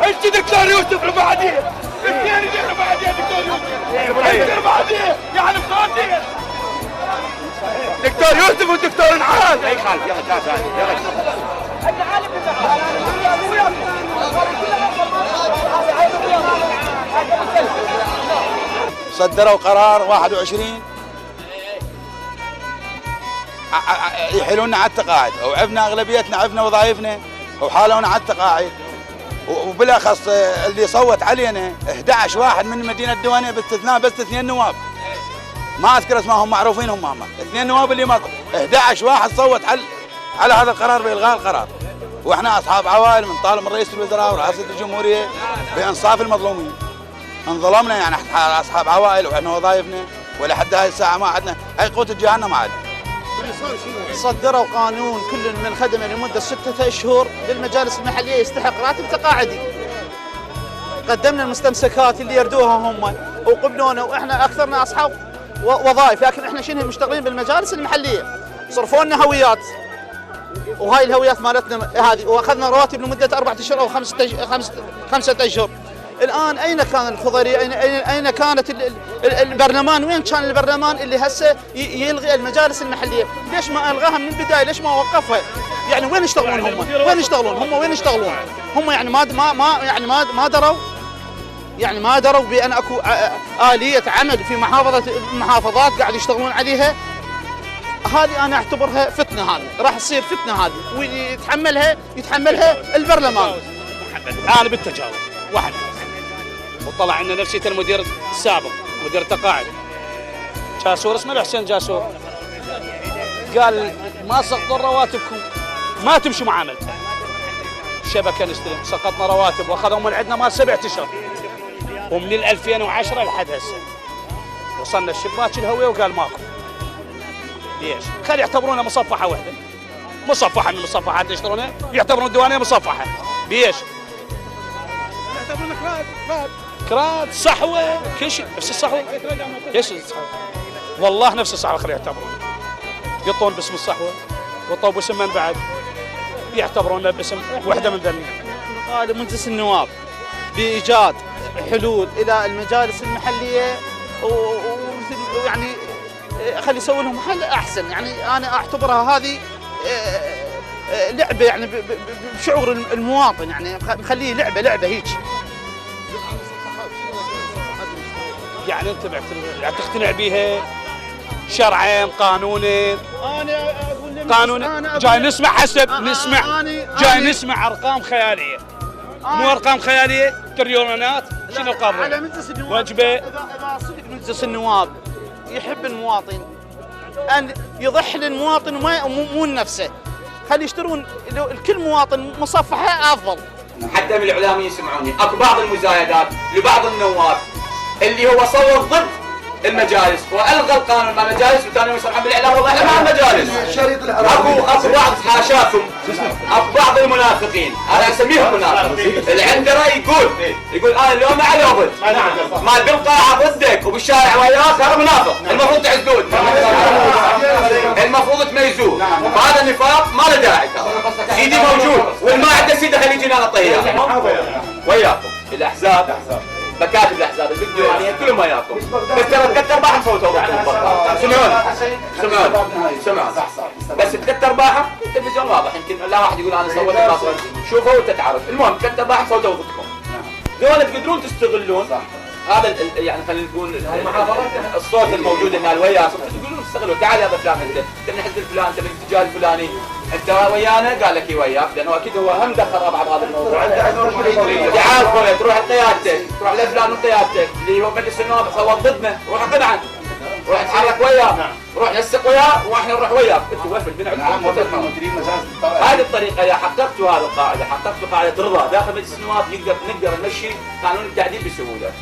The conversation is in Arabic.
ايش دكتور يوسف رفعتيه؟ اثنين يجي رفعتيه دكتور يوسف. ايش رفعتيه؟ يعني بصوتين. دكتور يوسف ودكتور نعال. اي خالد يلا تعال يلا. صدروا قرار 21 يحيلونا على التقاعد، وعفنا اغلبيتنا عفنا وظائفنا وحالونا على التقاعد، وبالاخص اللي صوت علينا 11 واحد من مدينه الديوانيه باستثناء بس 2 نواب، ما اذكر اسمائهم معروفين هم 2 نواب اللي ماكو، 11 واحد صوت على هذا القرار بالغاء القرار، واحنا اصحاب عوائل بنطالب من رئيس الوزراء ورئاسه الجمهوريه بانصاف المظلومين. انظلمنا يعني اصحاب عوائل واحنا وظائفنا ولحد هاي الساعه ما عندنا اي قوت جهنم عاد. صدروا قانون كل من خدم لمده 6 اشهر للمجالس المحليه يستحق راتب تقاعدي. قدمنا المستمسكات اللي يردوها هم وقبلونا، واحنا اكثرنا اصحاب وظائف، لكن احنا شنو مشتغلين بالمجالس المحليه. صرفوا لنا هويات، وهاي الهويات مالتنا هذه، واخذنا رواتب لمده 4 اشهر او 5 اشهر. الان اين كان الخضري؟ اين كانت البرلمان؟ وين كان البرلمان اللي هسه يلغي المجالس المحليه؟ ليش ما الغاها من البدايه؟ ليش ما وقفها؟ يعني وين يشتغلون هم؟ وين يشتغلون هم؟ وين يشتغلون هم؟ يعني ما دروا، يعني ما دروا بان اكو اليه عمل في المحافظات قاعد يشتغلون عليها. هذه انا اعتبرها فتنه، هذه راح تصير فتنه هذه، ويتحملها البرلمان. انا بالتجاوز واحد وطلع عندنا نفسيه المدير السابق مدير التقاعد جاسور، اسمه حسين جاسور، قال ما سقطوا رواتبكم ما تمشوا معاملته. الشبكه نستلم سقطنا رواتب واخذوا من عندنا مال 7 اشهر، ومن 2010 لحد هسه وصلنا الشباك الهويه وقال ماكو. ليش؟ خلي يعتبرونا مصفحه واحده، مصفحه من المصفحات اللي يشترونها يعتبرون الديوانيه مصفحه. بيش؟ يعتبرون كراد صحوه كل شيء نفس الصحوه. ايش الصحوه؟ والله نفس الصحوه خلي يعتبرون، يعطون باسم الصحوه ويعطون باسم من بعد يعتبروننا باسم وحده من ذني. نطالب مجلس النواب بايجاد حلول الى المجالس المحليه، ويعني خلي يسوي لهم حل احسن. يعني انا اعتبرها هذه لعبه، يعني بشعور المواطن، يعني نخليه لعبه هيك. يعني انت يعني تقتنع بيها شرعين قانونين؟ انا اقول لك قانون جاي نسمع حسب جاي نسمع ارقام خياليه، مو ارقام خياليه تريليونات. شنو القابل على مجلس النواب وجبه؟ اذا صدق مجلس النواب يحب المواطن ان يضحي للمواطن مو لنفسه، خلي يشترون الكل مواطن مصفحه افضل. حتى من الاعلاميين يسمعوني، اكو بعض المزايدات لبعض النواب اللي هو صوت ضد المجالس والغى القانون مع المجالس، وثاني يصرحون بالاعلام والله احنا مع المجالس. اكو بعض حاشاكم اكو بعض المنافقين، انا اسميهم منافق، اللي عنده راي يقول انا اليوم مع لو ضد، مال بالقاعه ضدك وبالشارع وياك، هذا منافق، المفروض تعزلوه، المفروض تميزوه، فهذا النفاق ما له داعي. سيدي موجود والما عنده سيده خليه يجينا نعطيه وياكم الاحزاب، مكاتب الاحزاب الديوانيه كلهم وياكم، بس ترى 3 ارباع فوتوا سمعون بس 3 ارباع التلفزيون واضح، يمكن لا واحد يقول انا سويت الناصر، شوفوا وانت تعرف. المهم 3 ارباع فوتوا ضدكم، ذولا تقدرون تستغلون هذا يعني خلينا نقول الصوت الموجود هنا وياكم، تقولون تستغلوا. تعال يا فلان، انت من الحزب الفلاني، انت من الاتجاه الفلاني، انت ويانا، قال لك اي وياك، لانه اكيد هو هم دخل ربع بهذا الموضوع. تعال خويا تروح لقيادتك، تروح لفلان من قيادتك اللي هو مجلس النواب صوت ضدنا، روح اقعد عنه، روح اتحرك وياه، روح نسق وياه واحنا نروح وياك. انتوا وين بالبناء؟ هذه الطريقه اذا حققتوا هذه القاعده، حققتوا قاعده رضا داخل مجلس النواب، نقدر نمشي قانون التعديل بسهوله.